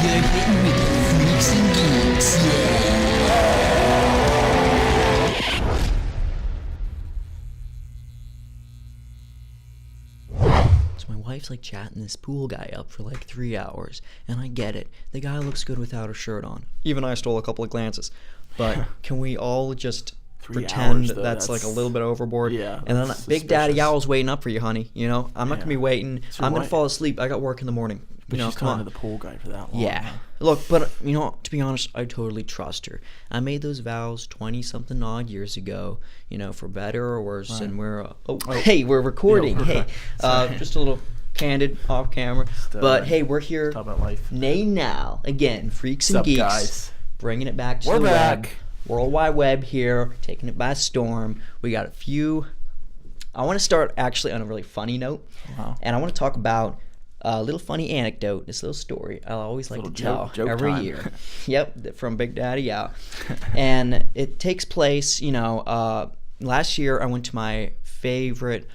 You're hitting with the freaks and geeks, So my wife's like chatting this pool guy up for like 3 hours, and I get it. The guy looks good without a shirt on. Even I stole a couple of glances. But can we all just pretend hours, though, that's like a little bit overboard? Yeah. And then Big Daddy Owl's waiting up for you, honey. You know, I'm not gonna be waiting. I'm gonna fall asleep. I got work in the morning. But You know, she's come talking on. to the pool guy for that long. Yeah. Huh? Look, but you know, to be honest, I totally trust her. I made those vows 20-something odd years ago, you know, for better or worse. Right. And hey, we're recording. Yeah, Hey, just a little candid off camera. But hey, we're here. Talk about life. Nay now again, freaks and Sup, geeks, guys? bringing it back to We're the web, back. World Wide Web here, taking it by storm. We got a few. I want to start actually on a really funny note, and I want to talk about a little funny anecdote, this little story I always like to tell joke every time. year. Yep, from Big Daddy out. And it takes place, you know, last year I went to my favorite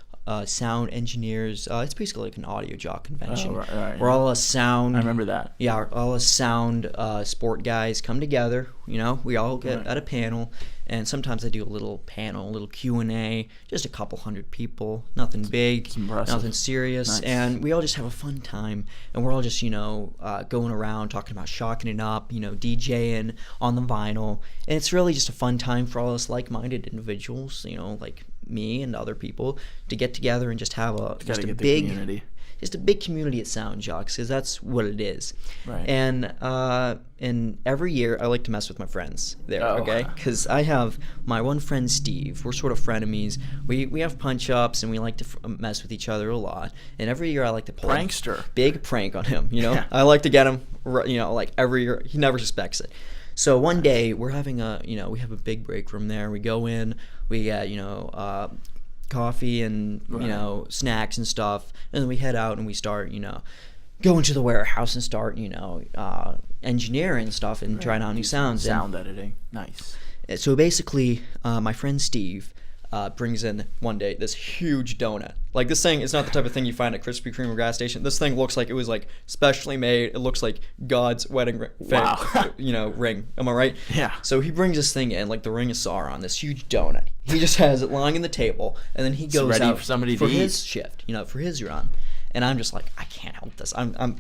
sound engineers. It's basically like an audio jock convention. Right, We're all a sound. I remember that. Yeah, all us sound sport guys come together. You know, we all get at a panel, and sometimes I do a little panel, a little Q&A, just a couple hundred people, nothing big, nothing serious, Nice. and we all just have a fun time, and we're all just, you know, going around talking about shocking it up, you know, DJing on the vinyl, and it's really just a fun time for all us like-minded individuals, you know, like me and other people, to get together and just have just a big community. Just a big community at Sound Jocks, because that's what it is. Right. And every year I like to mess with my friends there, Oh. okay? Because I have my one friend Steve. We're sort of frenemies. We have punch ups and we like to mess with each other a lot. And every year I like to pull Prankster. a big prank on him. You know, Yeah. I like to get him. You know, like every year he never suspects it. So one day we're having we have a big break room there. We go in, we get coffee and you know snacks and stuff, and then we head out and we start go into the warehouse and start engineering stuff and trying out new sounds. Sound editing. Nice. So basically, my friend Steve brings in one day this huge donut. Like, this thing is not the type of thing you find at Krispy Kreme or gas station. This thing looks like it was like specially made. It looks like God's wedding ring. Wow. Ring. Am I right? Yeah. So he brings this thing in, like the Ring of Sauron, this huge donut. He just has it lying on the table, and then he goes ready out for somebody for to his eat. shift, for his run. And I'm just like, I can't help this. I'm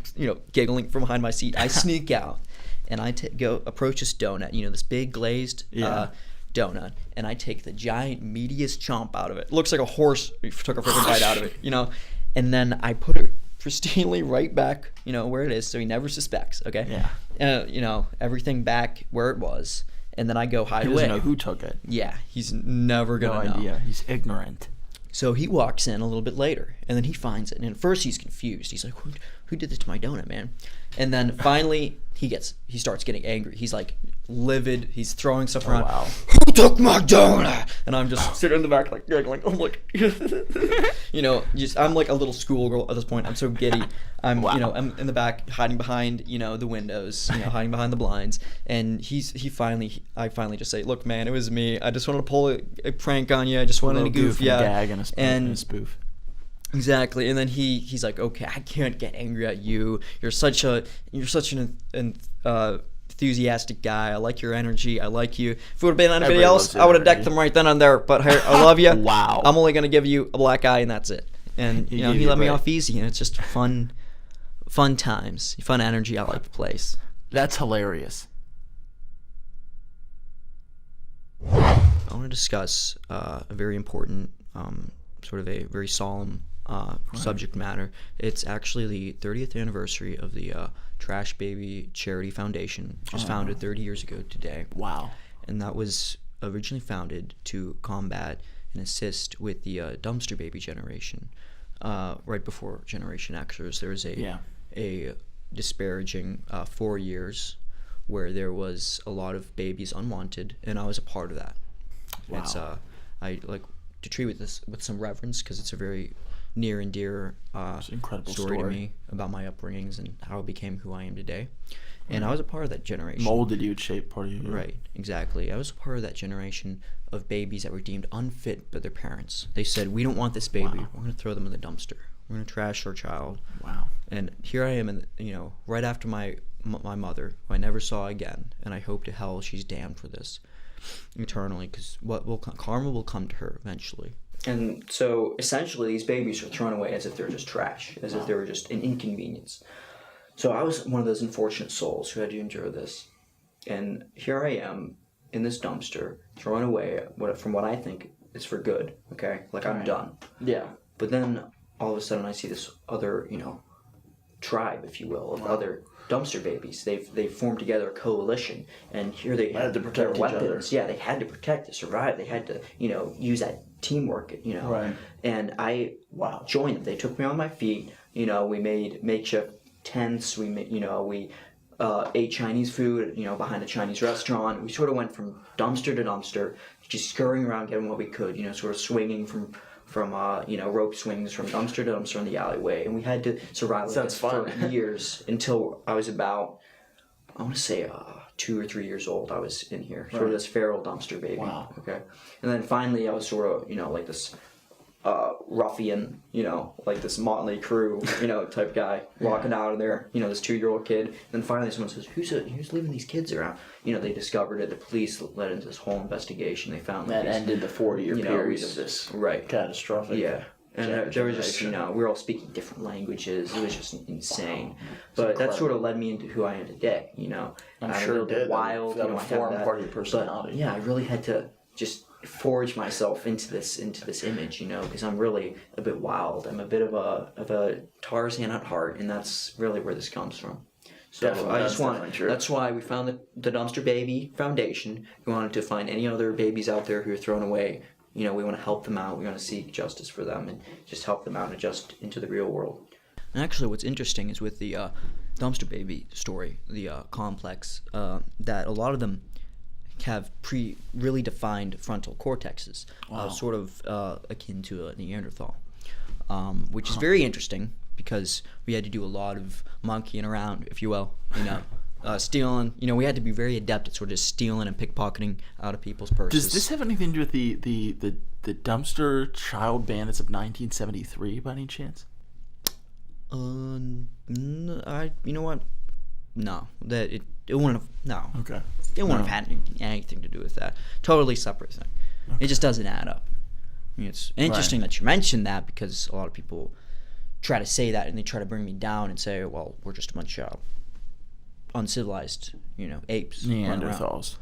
giggling from behind my seat. I sneak out, and I go approach this donut, this big glazed donut, and I take the giant meatiest chomp out of it. It looks like a horse took a freaking bite out of it, and then I put it pristinely right back, where it is, so he never suspects. Okay. Yeah. Everything back where it was, and then I go hide He away. doesn't know who took it. Yeah, he's never No gonna know. idea. He's ignorant. So he walks in a little bit later, and then he finds it. And at first he's confused. He's like, who did this to my donut, man? And then finally he starts getting angry. He's like livid. He's throwing stuff around. Wow. Who took my donut? And I'm just sitting in the back like giggling. I'm like, I'm like a little schoolgirl at this point. I'm so giddy. I'm in the back hiding behind the windows, hiding behind the blinds. And I finally just say, look, man, it was me. I just wanted to pull a prank on you. I just wanted to goof, a gag and a spoof. Exactly. And then he's like, okay, I can't get angry at you. You're such an enthusiastic guy. I like your energy. I like you. If it would have been anybody else, I would have decked them right then and there. But hey, I love you. Wow. I'm only gonna give you a black eye, and that's it. And he let me off easy, and it's just fun times, fun energy. I like the place. That's hilarious. I want to discuss a very important, sort of a very solemn subject matter. It's actually the 30th anniversary of the Trash Baby Charity Foundation, which was founded 30 years ago today. Wow. And that was originally founded to combat and assist with the dumpster baby generation. Right before Generation Xers, there was a disparaging 4 years where there was a lot of babies unwanted, and I was a part of that. Wow. It's I like to treat this with some reverence, because it's a very near and dear incredible story to me about my upbringings and how I became who I am today. And I was a part of that generation. Molded you, shaped part of you. Right, exactly. I was a part of that generation of babies that were deemed unfit by their parents. They said, we don't want this baby. Wow. We're going to throw them in the dumpster. We're going to trash our child. Wow. And here I am, right after my my mother, who I never saw again, and I hope to hell she's damned for this eternally, because karma will come to her eventually. And so essentially these babies are thrown away as if they're just trash, as if they were just an inconvenience. So I was one of those unfortunate souls who had to endure this. And here I am in this dumpster, thrown away from what I think is for good, okay? Like, I'm done. Yeah. But then all of a sudden I see this other, tribe, if you will, of other dumpster babies. They've formed together a coalition, and here they had to protect each weapons. Yeah, they had to protect to survive. They had to, use that teamwork, Right. And I joined them. They took me on my feet. We made makeshift tents. We made, we ate Chinese food, behind a Chinese restaurant. We sort of went from dumpster to dumpster, just scurrying around, getting what we could, sort of swinging from rope swings from dumpster to dumpster in the alleyway. And we had to survive like this for years until I was about, I want to say 2 or 3 years old. I was in here, sort of this feral dumpster baby. Wow. Okay. And then finally I was sort of, like this ruffian, like this Motley Crue, type guy walking out of there, this 2-year-old kid. And then finally someone says, who's leaving these kids around? They discovered it. The police led into this whole investigation. They found that ended the 4-year period of this catastrophic. Yeah. And there was just, we were all speaking different languages. It was just insane. But that sort of led me into who I am today, I'm sure it did. Wild, that formed part of your personality. But, yeah, I really had to just forge myself into this image, because I'm really a bit wild. I'm a bit of a Tarzan at heart, and that's really where this comes from. So that's why we found the Dumpster Baby Foundation. We wanted to find any other babies out there who are thrown away. We want to help them out. We want to seek justice for them and just help them out and adjust into the real world. And actually, what's interesting is with the Dumpster Baby story, the complex, that a lot of them have really defined frontal cortexes, sort of akin to a Neanderthal, which is very interesting because we had to do a lot of monkeying around, if you will, stealing. We had to be very adept at sort of stealing and pickpocketing out of people's purses. Does this have anything to do with the dumpster child bandits of 1973 by any chance? You know what? No, that it wouldn't have. No. Okay. It wouldn't have had anything to do with that. Totally separate thing. Okay. It just doesn't add up. It's interesting that you mentioned that because a lot of people try to say that and they try to bring me down and say, well, we're just a bunch of uncivilized, apes. Neanderthals.